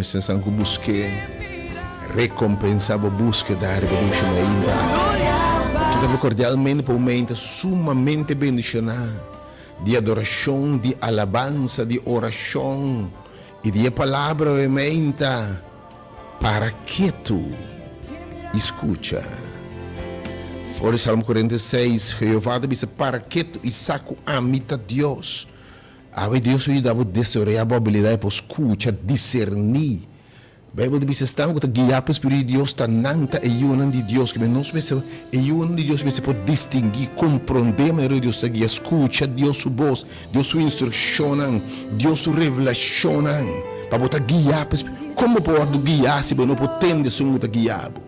sensação que busque recompensa a búsqueda da revolução ainda. Que estava cordialmente para um momento sumamente bendicionado de adoração, de alabança, de oração e de palavra obviamente para que tu escucha. Fora Salmo 46, Jeová diz para que tu saco amita Deus. A Deus me dá a habilidade para escutar, discernir. A Bíblia diz que estamos guiados pelo Espírito de Deus, está nanta e unan de Deus, que nós e unan de Deus se pode distinguir, compreender a maneira de Deus está guiando, escuta Deus sua voz, Deus sua instrução, Deus sua revelação, para botar guiar para como pode guiar se não pode entender se não está guiado?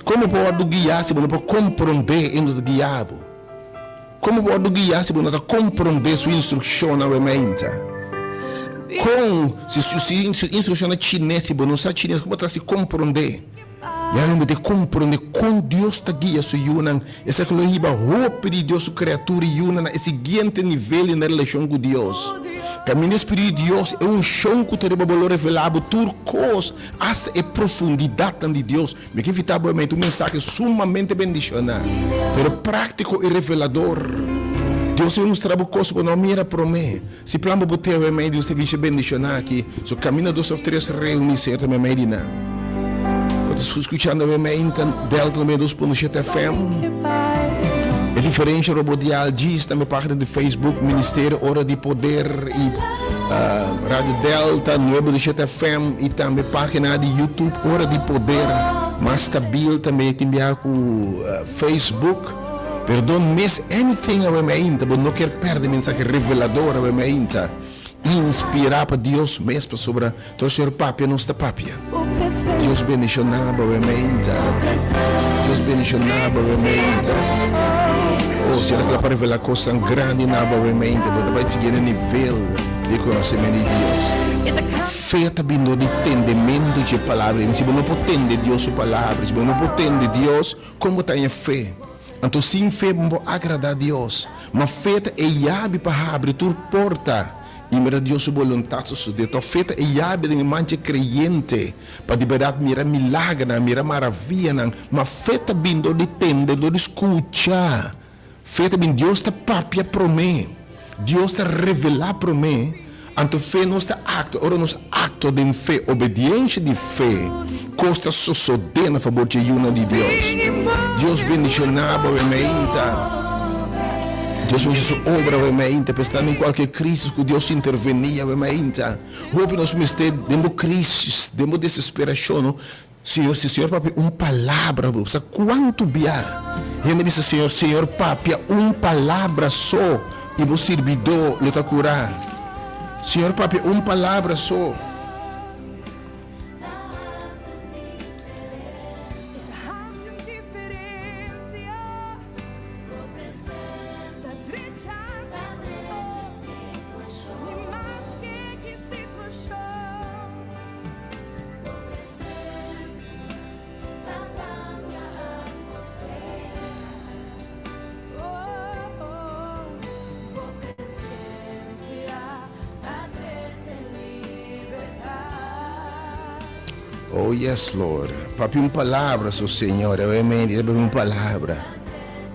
Como pode guiar se não pode compreender e não está guiado? Como pode guiar se não está compreender sua instrução novamente? Se instrução é chinesa, se não sabe chinês, como está se compreender? E aí de compreender como Deus está guiando sua yunan, essa que lohiba roupa de Deus, sua criatura yunan, esse seguinte nível na relação com Deus. Caminho Espírito de Deus é chão que tem valor revelado, turcos, hasta a profundidade de Deus. Me que vitablemente um mensagem sumamente bendicional, pero prático e revelador. Deus vai mostrar o coisa, não mira para mim. Se plano botar o meio, Deus te deixa bendicionar aqui. Se caminha 2 ou 3 reuniões, certo, meu meio não. Pode escutando o meio, Delta no meio 2.7 FM. É diferente Robodial diz, também página de Facebook, Ministério Hora de Poder e Rádio Delta, 9.7 FM e também página de YouTube Hora de Poder, mais stabil também tem com Facebook. Perdão, mas anything obviamente, não quer perder mensagem reveladora obviamente, inspirar para Deus mesmo sobre o Senhor Papia, nossa Papia. Deus bendicionava obviamente, Deus bendicionava obviamente. Oh, será que ela para revelar coisa grande na obviamente, mas vai seguir no nível de conhecimento de Deus. Fé também no entendimento de palavras. Se você não pode entender Deus sua palavra, se você não pode entender Deus, como tem fé? Então, sem fé, vamos agradar a Deus. Mas fé é chave para abrir tua porta. E mira Deus sua vontade. Então, fé é chave de mancha crente. Para de verdade, mira milagre, mira maravilha. Mas fé também do entender, do escutar. Fé também Deus está papia para mim. Deus está revelar para mim. Então, fé não está acto. Ora, nos acto de fé, obediência de fé. Costa sosodena a favor de uma de Deus. Deus bendicionava obviamente. Deus fez sua obra obviamente. Estando em qualquer crise que Deus intervenia obviamente. Roupa nós mistérios, demos crise, demos desesperação. Senhor, se o Senhor papai palavra, sabe quanto bia? E ele disse Senhor papai palavra só e o servidor lhe está curar. Senhor papai palavra só. Oh yes, Lord. Papi, palavra, seu Senhor, obviamente, uma palavra.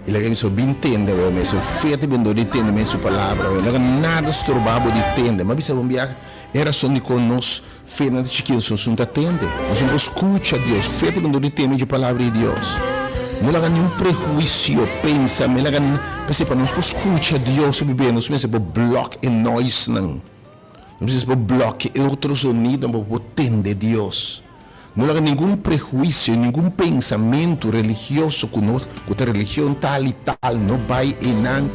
Ele quer só bem entender, obviamente, só feito bem do entendimento sua palavra, não nada estrobado de entender, mas bisa bombear era só de conosco, feito de chiquinho, não atende, nós não escuta Deus, feito bem do entendimento de palavra de Deus. Não há nenhum prejuízo, pensa, não há pensei para nós escuta Deus, bem, nós pensamos bloco em nós não precisa bloco outro sonido, não entender Deus. Não há nenhum prejuízo, nenhum pensamento religioso conosco, que a religião tal e tal, não vai e não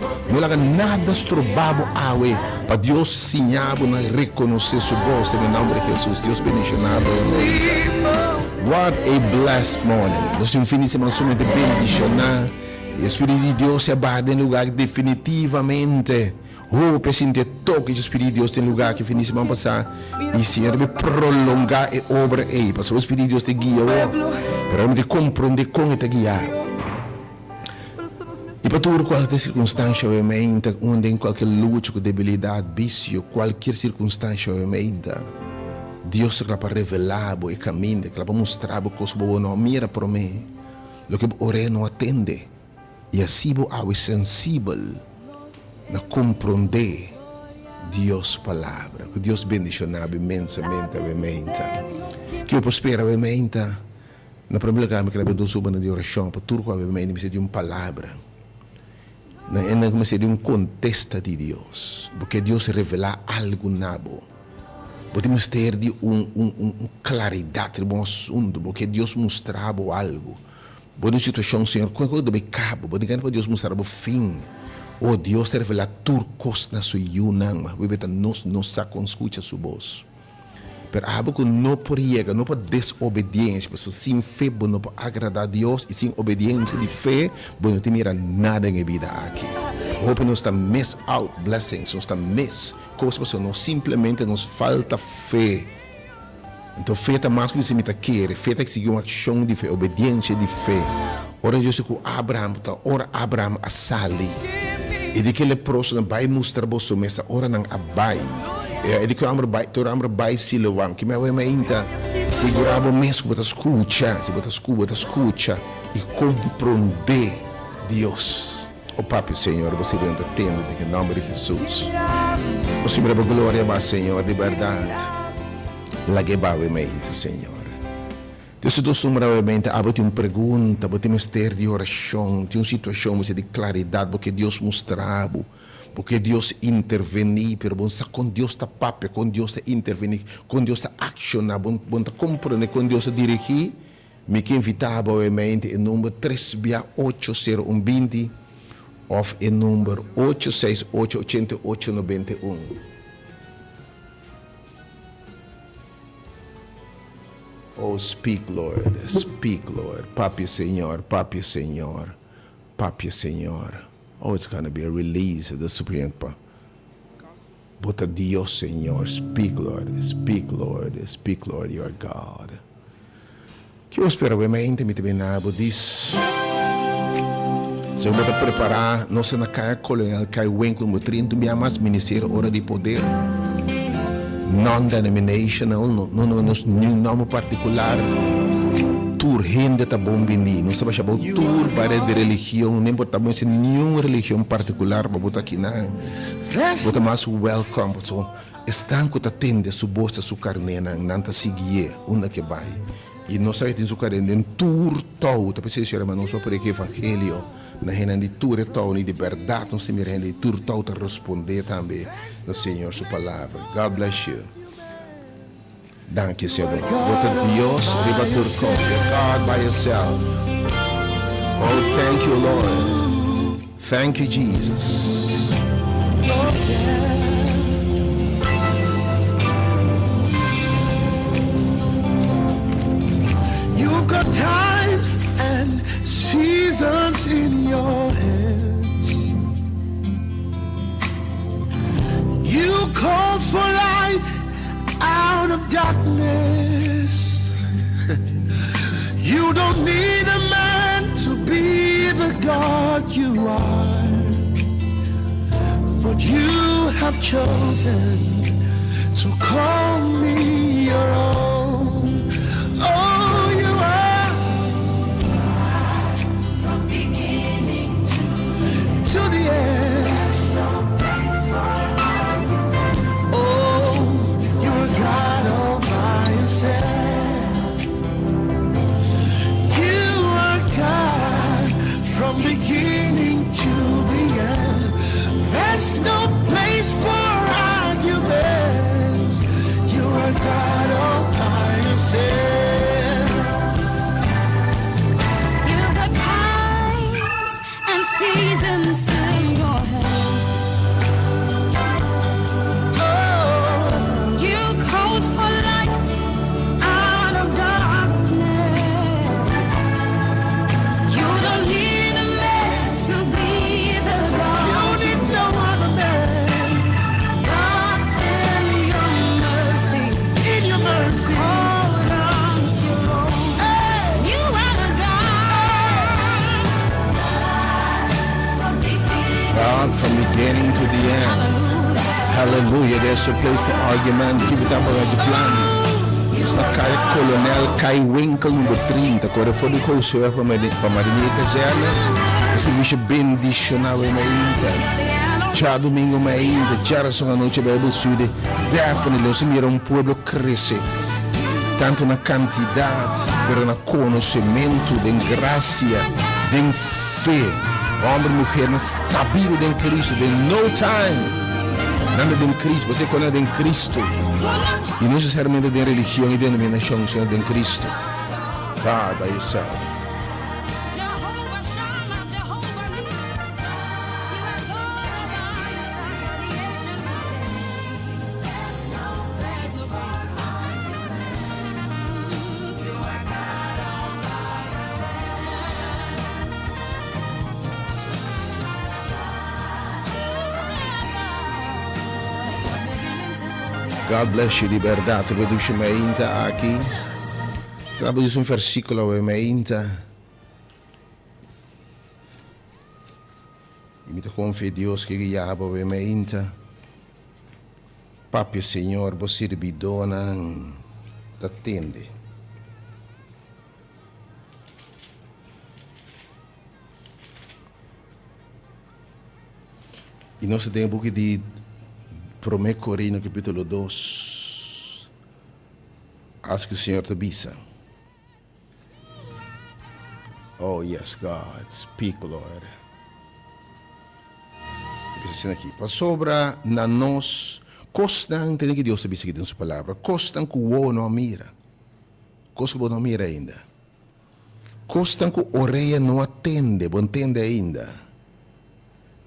há nada estrobado para Deus ensinar e reconhecer sua voz em nome de Jesus. Deus bendicionado. What a blessed morning. Nós infinitamente somente bendicionar. E o Espírito de Deus se abate em lugar definitivamente. Oh, presente toque do Espírito de Deus tem lugar que finissement passar e se deve prolongar a obra aí, para o Espírito de Deus te guia, para te compreender como te guiar. E para toda qualquer circunstância, obviamente, onde em qualquer luta, debilidade, vício, qualquer circunstância, obviamente, Deus que para revelar o caminho, que para mostrar o que você não mira para mim, o que ore não atende, e assim você é sensível na compreender Deus palavra. Que Deus bendicionabe imensamente a mente. Que eu prospera a mente. Na primeira vez que eu estou subindo de oração, para tudo a mente me de uma palavra. Na comecei de um contexto de Deus, porque Deus revela algo nabo. Podemos ter de claridade de um assunto, porque Deus mostrava algo. Boa situação, Senhor, quando deve cabo, pode ganhar para Deus mostrar o fim. Oh, Deus te revela turcos na sua yunang, mas we beta nos sacam escuta sua voz. Pero algo que não por llegar, não por desobediência, porque sem fé, não por agradar a Deus, e sem obediência de fé, não te mira nada em vida aqui. Hope não está miss out blessings, não está miss coisas, não simplesmente nos falta fé. Então, fé está mais que você me quer, fé está que seguir uma ação de fé, obediência de fé. Ora, Deus que Abraham, ora Abraham a sali. E de que ele próximo vai mostrar você mesa ora não abai. E de que o amor vai se levar, que me vai ainda segurar o mesmo para escutar, se você escuta e compreender Deus. O Pai Senhor, você vai entendendo em nome de Jesus. Você me dá glória, mas Senhor, de verdade. Lagebawamente, Senhor. Deus do sumravamente, abate uma pergunta, abate um mistério de oração, de uma situação de claridade, porque Deus mostrava, porque Deus interveni, pero bom, com Deus está papo, com Deus está intervenir, com Deus está accionar, bom, está compreender, com Deus está dirigir, me que invitava, obviamente, em número 3680120, ou em número 8688891. Oh, speak, Lord. Speak, Lord. Papi, Senhor. Papi, Senhor. Papi, Senhor. Oh, it's going to be a release of the Supreme Power. But a Dios, Senhor. Speak, Lord. Speak, Lord. Speak, Lord. You are God. Que eu espero bem intimamente bem nabo diz. Se eu vou preparar, não se na caia colonial, cai o encontro, o trinto, me amas, ministério, hora de poder. Non-denominational, não nenhum nome particular. Tur rende tá bom bindi, não sabe chamar tur para de religião, nem importa muito nenhuma religião particular para botar aqui não. Botar mais welcome, so estão que atende su bosta su carne não tá seguir onde que vai. E nós aí tem su carne em tur todo, tá pensando senhora, mas não só por aqui evangelho, na renda de tur todo, de verdade, não se me rende tur todo a responder também. No Senhor, sua palavra. God bless you. Thank you, Senhor. Bota Deus, riba turco. God by yourself. Oh, thank you, Lord. Thank you, Jesus. You've got times and seasons in your hands. You called for light out of darkness. You don't need a man to be the God you are, but you have chosen to call me your own. Oh, you are from beginning to the end. There's no place for argument. Oh, you're God all by yourself. You are God from beginning to the end. There's no place for argument. You are God all by yourself. You've got times and seasons in your hands. Oh, You called for light out of darkness. You don't need a man to be the you God. need no other man. But in your mercy, In your mercy, hold on to your own. You are the God from beginning to the end. God. Hallelujah. There's a place for argument. Keep it up as a plan. Coronel Kai Winkel, número 30, agora foi de curso para Marinha Casela, serviço bendicional em Mainta. Já domingo Mainta, já são a noite Bible Study, definitely se mira pueblo crescer, tanto na quantidade, pero na conhecimento, de graça, de fé, homem e mulher, na estável de Cristo, de no time. Nada de Cristo, você conhece em Cristo. E não necessariamente de religião e denominação, senão de Cristo. By yourself. Jehovah Shammah, Jehovah Nissi, you are God of our Isaiah, the ancient of days. There's no place behind you. You are God all by yourself. God bless you, liberdade. Veduce Mainta aqui. Trabalhamos um versículo em Mainta. Imita com fé Deus que guiava em Mainta. Papi Senhor, você bidona, te atende. E nós temos um pouco de 1 Coríntios capítulo 2. Acho que o Senhor te avisa. Oh yes, God, speak, Lord. Diz aqui, para sobra na nós, costam, tem que Deus te avisa aqui dentro da sua palavra, costam que o ovo não mira. Costam que o não mira ainda. Costam que a orelha não atende, não entende ainda.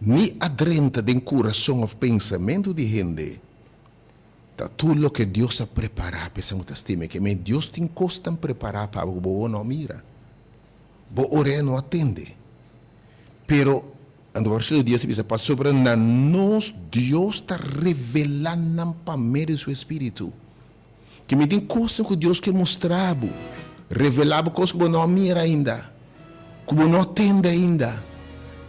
Ni adrenta do coração ou pensamento de gente, tá tudo o que Deus ha preparado para essa estima, que Deus tem costam preparar para o boa não mira, boa orelha não atende, pero no versículo 10 diz para sobre nós Deus está revelando para meio do seu espírito, que me tem coisas que Deus quer mostrar, revelar coisas que não mira ainda, que não atende ainda.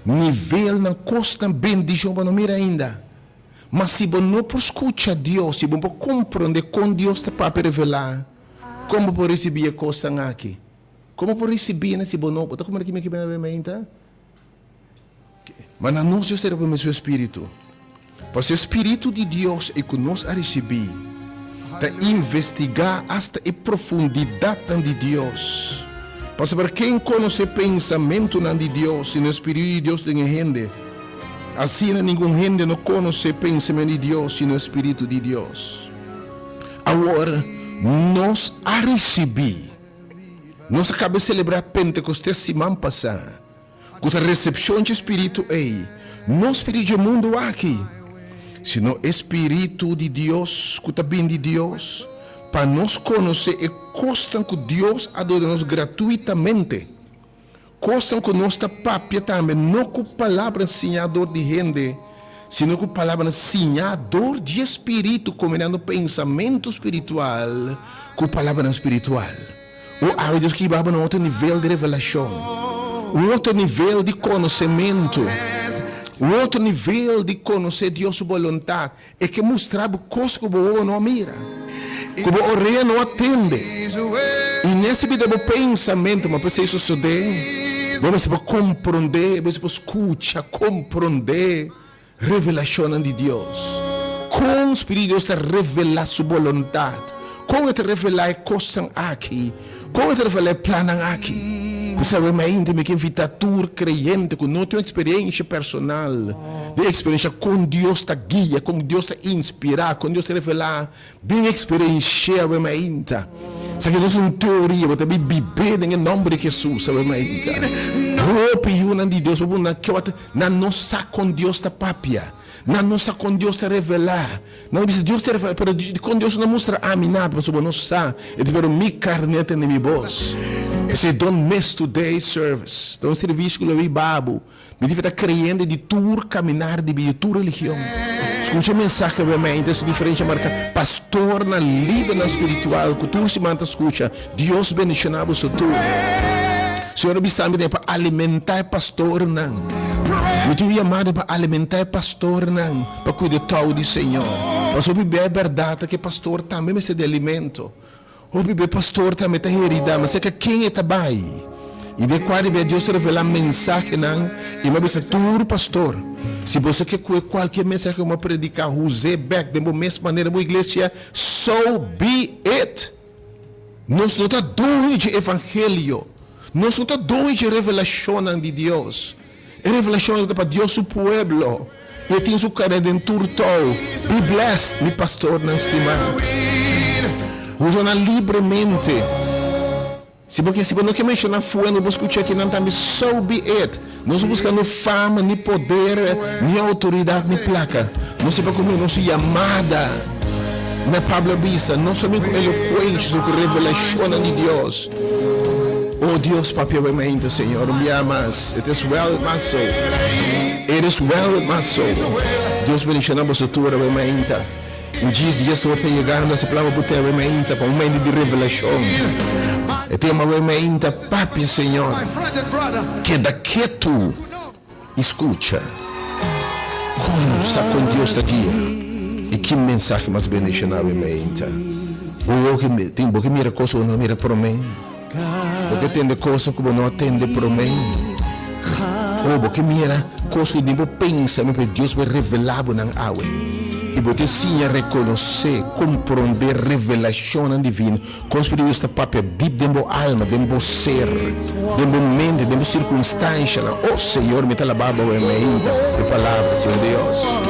Nível na costa bendição para não mira ainda. Mas se você não escuta Deus, se você não compreende como Deus está para revelar, como pode receber a costa aqui? Como pode receber se você não? Está como aqui me ainda? Mas não se está para o seu espírito. Porque o espírito de Deus é que nós a receber, de investigar hasta a profundidade de Deus. Para quem conhece o pensamento de Deus, e no Espírito de Deus tem gente, assim nenhum gente não conhece o pensamento de Deus e no Espírito de Deus. Agora, nós a receber, nós acabamos de celebrar Pentecostes semana passada, com a recepção de Espírito aí, não Espírito do mundo aqui, sino Espírito de Deus, que está bem de Deus, para nós conhecer e costam que Deus adora-nos gratuitamente. Costam que nós está papia também, não com palavra ensinador de gente, sino com palavra ensinador de espírito, combinando pensamento espiritual com palavra espiritual. O Deus que vai para um outro nível de revelação, um outro nível de conhecimento, um outro nível de conhecer Deus sua vontade, é que mostrava coisas que o povo não mira. Como a orelha não atende. E nesse vida do pensamento, mas para isso suceder, vamos para compreender, vamos para escutar, compreender a revelação de Deus. Com o Espírito de Deus está revelar sua vontade. Com ele revelar coisas aqui. Com ele revelar planos aqui. Você sabe, ainda me invita a crente que não tem experiência personal, de experiência com Deus está guia, com Deus está inspirar, com Deus está revelar, bem experiência, ainda. Sabe que não é uma teoria, mas também viver em nome de Jesus, sabe, ainda. Hope e una de Deus, na nossa com Deus está papia, na nossa com Deus está revelar, não diz Deus está revelar, mas com Deus não mostra a mim nada, mas o não sabe, é de ver mi carneta nem mi voz. Você don't miss today's service. Então, serviço que eu vi babo, me deve estar crendo de tur caminhar de tua religião. Escute a mensagem obviamente, essa diferença marca pastor na líder na espiritual, que tu se manta escuta. Deus bendicionava o seu tur. Senhor, eu me para alimentar pastor não. Me tive chamado para alimentar pastor não, para cuidar do Senhor. Mas eu viver a verdade que pastor também me de alimento. Obi be pastor também tá herida, mas é que quem é tabai? E de quando be Deus revelar mensagem não, e mas é tudo pastor. Se você quer qualquer mensagem que eu predicar, use back de mesma maneira, uma igreja, so be it. Nós não está doido de evangelho. Nós não está doido de revelação de Deus. É revelação para Deus o pueblo. E tem o cara dentro todo. Be blessed, meu pastor não estimado. Usa livremente. Se você não quer mencionar fui, não escutar aqui não também, so be it. Nós buscando fama, nem poder, nem autoridade, nem placa. Nós se como nossa chamada na Pablo Bisa, nós somos eloquentes do que revelação de Deus. Oh Deus, papi, obviamente, Senhor, me amas. It is well with my soul. It is well with my soul. Deus me deixa na vossa tua, obviamente. Um dia de Jesus está chegando nessa palavra para ter obviamente para um momento de revelação. E tem uma obviamente, papi, Senhor, que daqui tu escuta como está com Deus daqui. E que mensagem mais bem deixa na obviamente. O que tem porque mira coisa ou não mira para mim. Porque tem de coisa que não atende para mim. Ou porque mira coisa que não pensa, mas Deus vai revelar na água. E você sim a reconhecer, compreender revelação divina. Construir esta papel deep dentro da alma, dentro do ser, dentro da mente, dentro da circunstância. Oh Senhor, me está baba o ainda a palavra de Deus.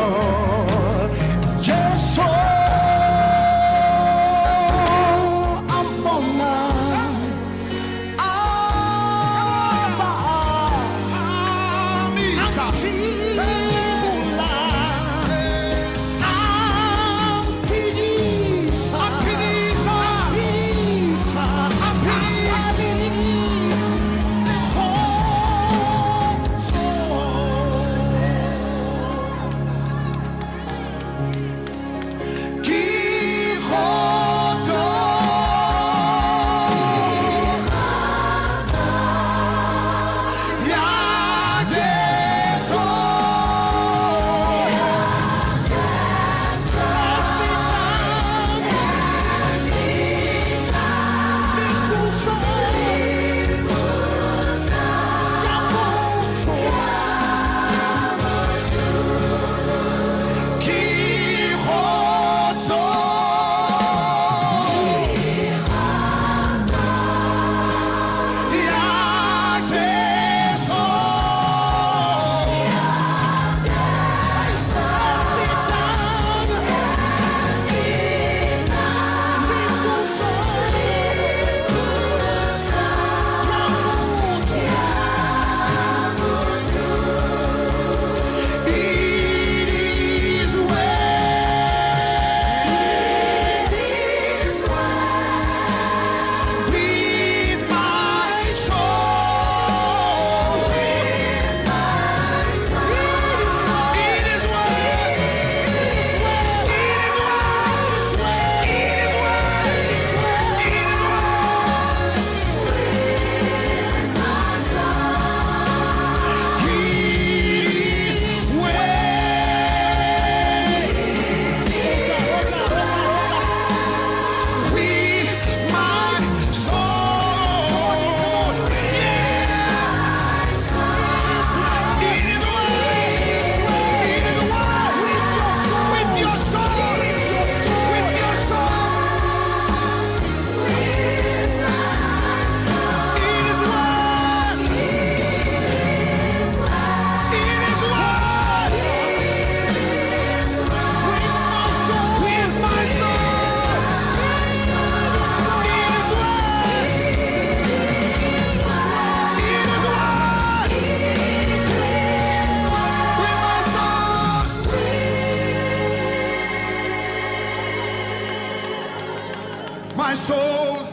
My soul,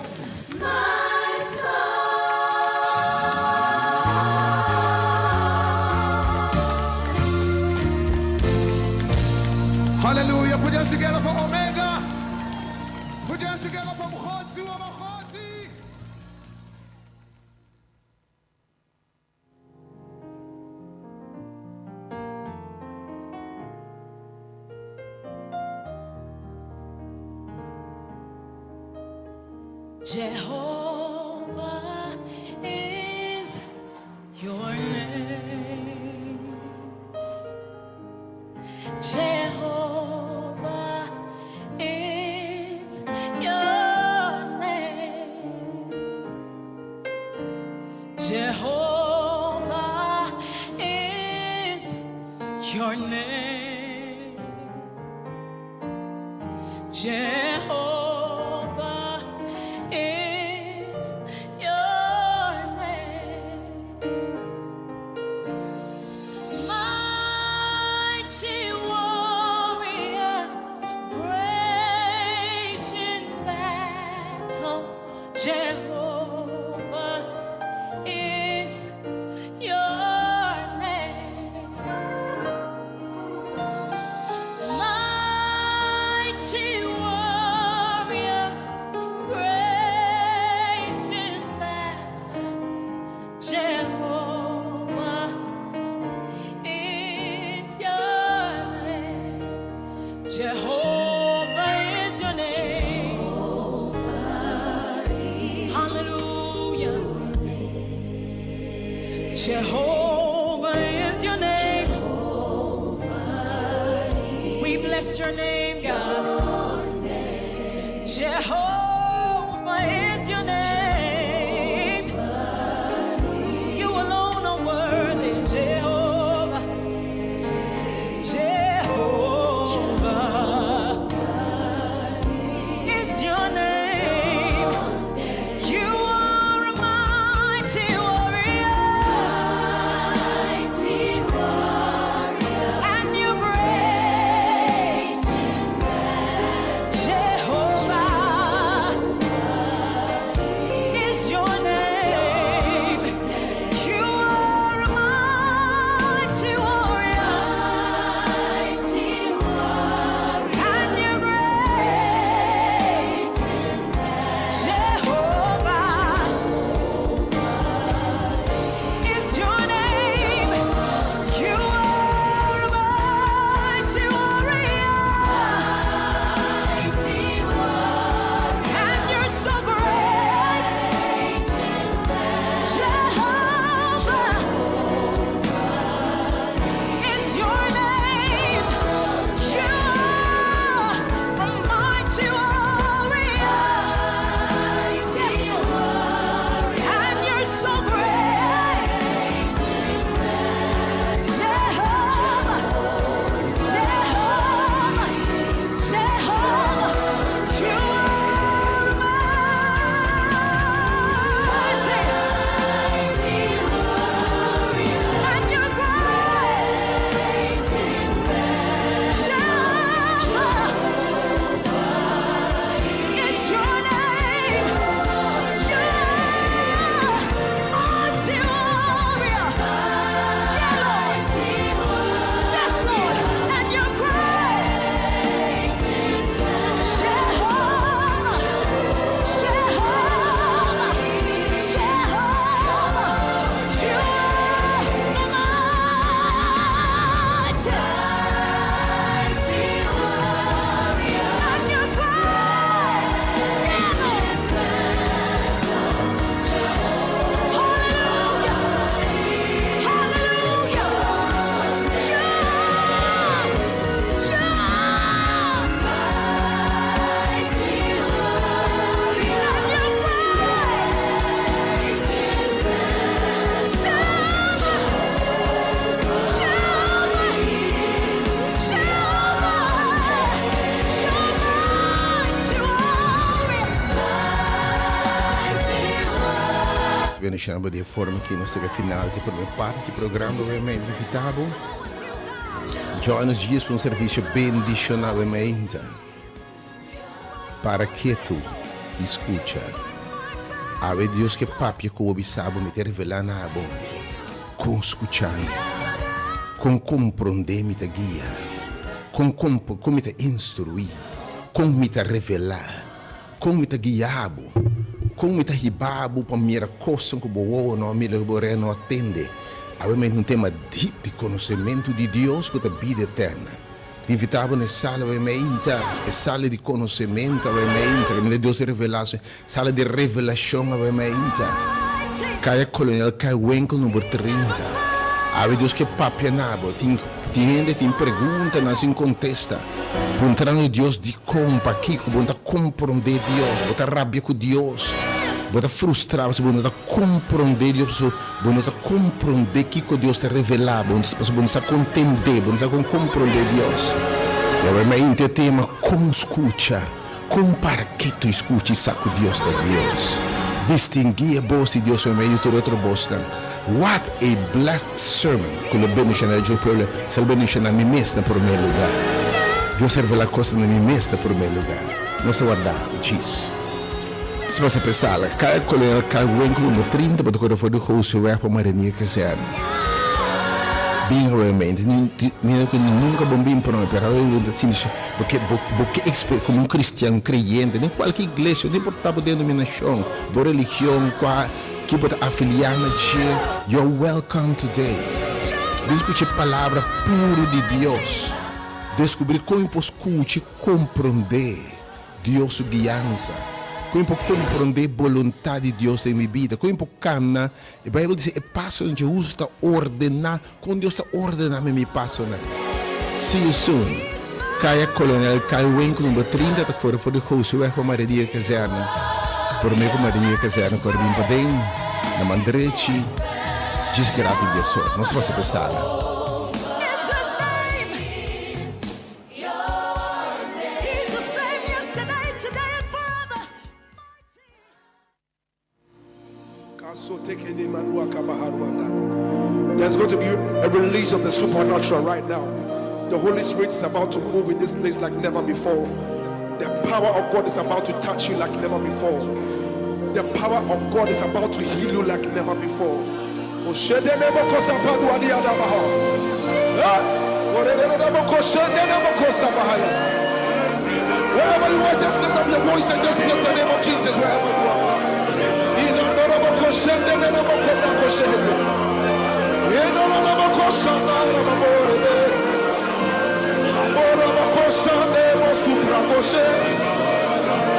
hallelujah. Put your hands together for Omega. Put your hands together for Mkhotsi wa Mkhotsi. Jehovah is your name. Jehovah is your name. Jehovah is your name. Jehovah is your name. Mighty warrior, great in battle. Jehovah is your name. Mighty warrior, great in battle. Jehovah is your name. Jehovah is your name. Hallelujah. Jehovah is your name. We bless your name, God. Jehovah is your name. You alone are worthy, Jehovah. Jehovah is your name. You are a mighty warrior. And you're great. Jehovah is your name. You are a mighty warrior. And you're great. Jehovah is your name. You are a mighty warrior. And you're so great. Jehovah is your name. You are a mighty warrior. And you're so great. Jehovah, Jehovah, Jehovah, you are mighty. And you're great. Jehovah is your name. You are mighty warrior. Yes, Lord, and you're great. Jehovah, Jehovah, Jehovah, you are mighty. And you're great. Yes, hallelujah, hallelujah. Iniziamo di forma che nostra finale per me parte programa we me invitado. Já nos dias para serviço bendicionalmente para que tu escucha. Ave Deus que papi que obisabo me te revelar na abo. Com escuchar, com compreender me te guia, com me te instruir, com me te revelar, com me te guiabo. Com me tahibabo para mira coisa que boa não me lembro não atende. Avemos um tema deep de conhecimento de Deus que a vida eterna. Ti invitavo nel sala ovviamente, e sala di conoscimento ovviamente, che Dio si rivelasse, sala di rivelazione ovviamente. Kaya colonial kai wenkel numero 30. Ave Deus que papia nabo, ti pergunta, não se contesta. Puntrando Deus de compa aqui, bota compreender Deus, bota rabia com Deus. Bota frustrar, você bota compreender Deus, bota compreender que Deus te revelar, bota contender, bota compreender Deus. E agora me tema com escuta, com para que tu escute saco Deus da Deus. Distinguir a voz de Deus no meio de outro voz. What a blessed sermon. Que o bendicionar de Deus, se o bendicionar me mesta por meu lugar. Deus revela coisas na minha mesta por meu lugar. Não se guardar, diz. Se você pensar, cada colega, cada número 30, pode correr fora do rosto, vai para a marinha que seja. Bem, realmente, nunca bombim para mim, porque como cristiano, creyente, em qualquer igreja, não importa a denominação, a religião, que pode afiliar na igreja, you're welcome today. Escute a palavra pura de Deus. Descobrir como escute, compreender Deus guiança. Como compreender a vontade de Deus em minha vida. Como caminhar. A Bíblia diz, é passo onde Deus está ordenando. Quando Deus está ordenando, me passo. See you soon. Kaya Colonel, Kaya Wenko, número 30, está fora de rosto, vai para a Maria Caserna. Por mim, com a Maria Caserna, com a Bimba Dem, na Mandrechi, diz grato a Deus. Não se possa pensar. There's going to be a release of the supernatural right now. The Holy Spirit is about to move in this place like never before. The power of God is about to touch you like never before. The power of God is about to heal you like never before. Wherever you are, just lift up your voice and just bless the name of Jesus wherever you are.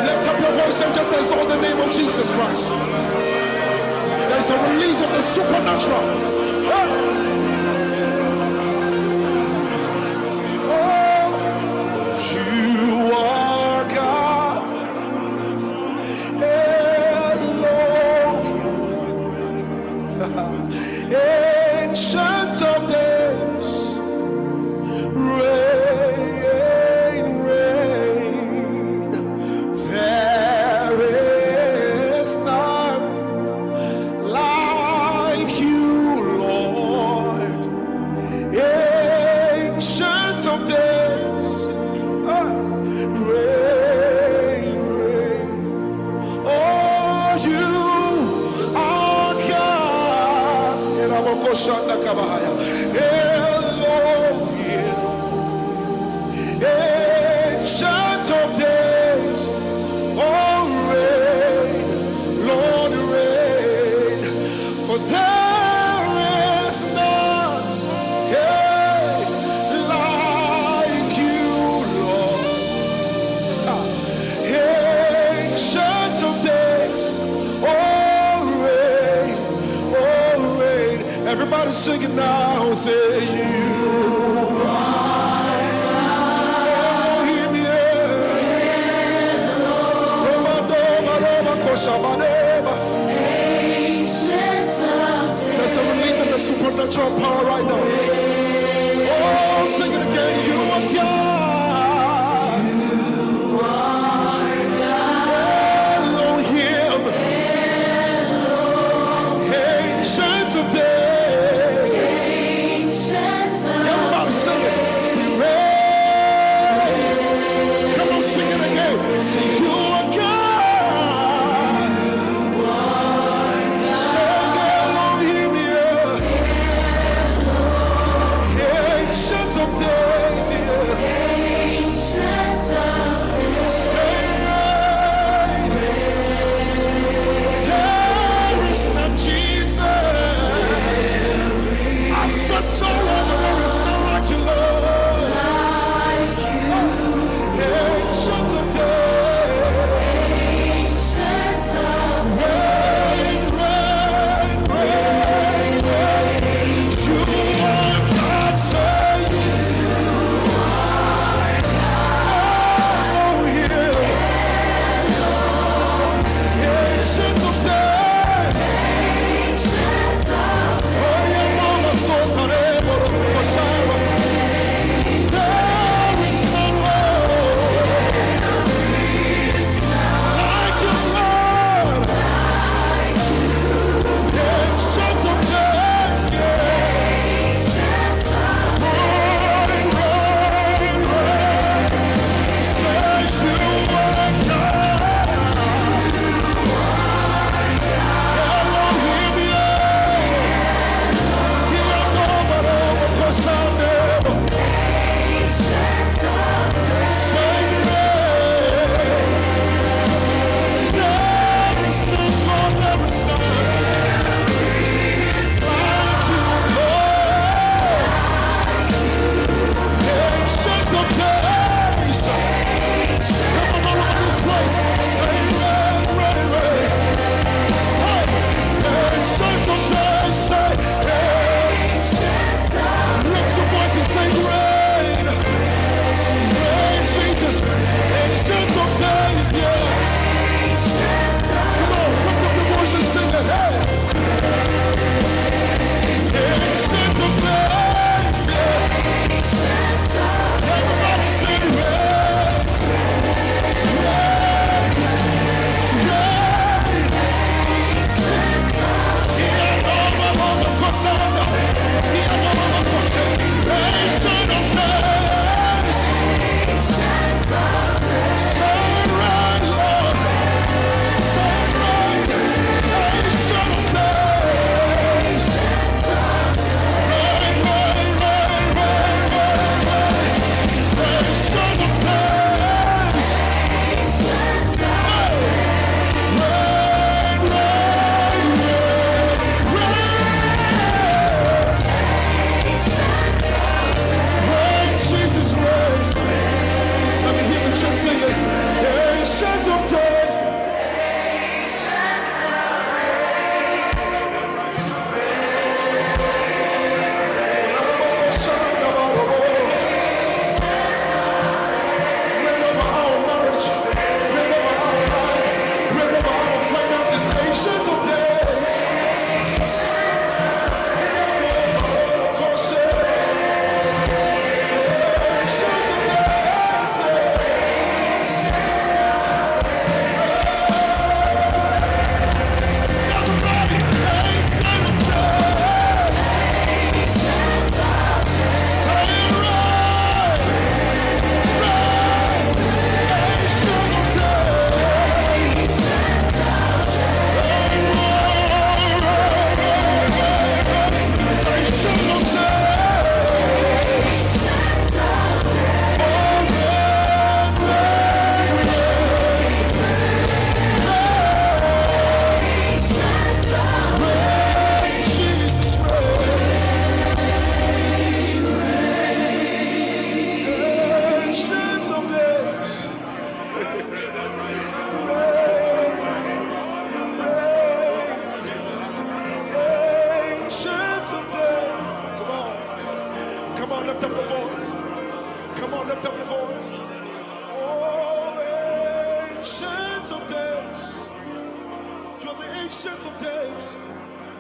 Lift up your voice and just exalt the name of Jesus Christ. There is a release of the supernatural. You are God, Elohim, Ancient of Days, reign, reign. There is none like you, Lord, Ancient of Days. Reign, reign. Oh, you are God. Elohim, Ancient of Days. Oh, reign, Lord, reign. For there is none like you, Lord. Ancient of Days, oh reign. Everybody sing it now, say you are Elohim, there's a release of the supernatural power right now. Oh, sing it again, you are God. Elohim, Ancient of Days. Everybody sing it. Sing reign. Come on, sing it again. Sing you are God. Sing Elohim, yeah. ancient of days.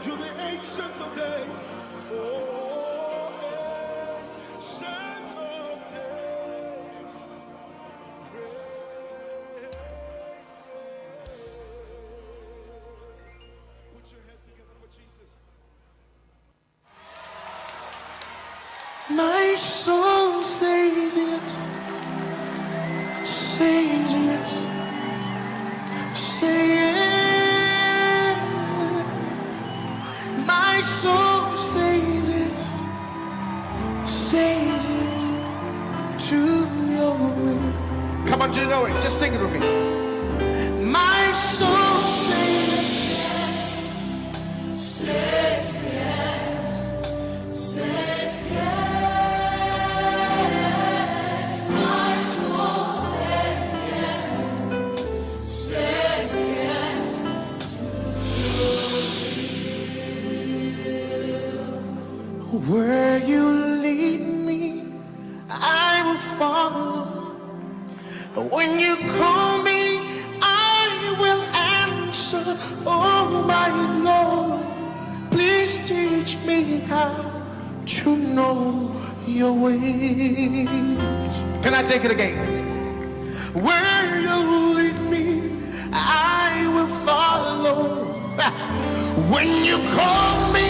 You're the ancient of days. Oh, ancient of days. Put your hands together for Jesus. My soul says yes, says yes, say yes. My soul says yes, says yes to your will. Come on, do you know it? Just sing it with me. My soul says where you lead me, I will follow. When you call me, I will answer. Oh my Lord, please teach me how to know your ways. Can I take it again? Where you lead me, I will follow. When you call me,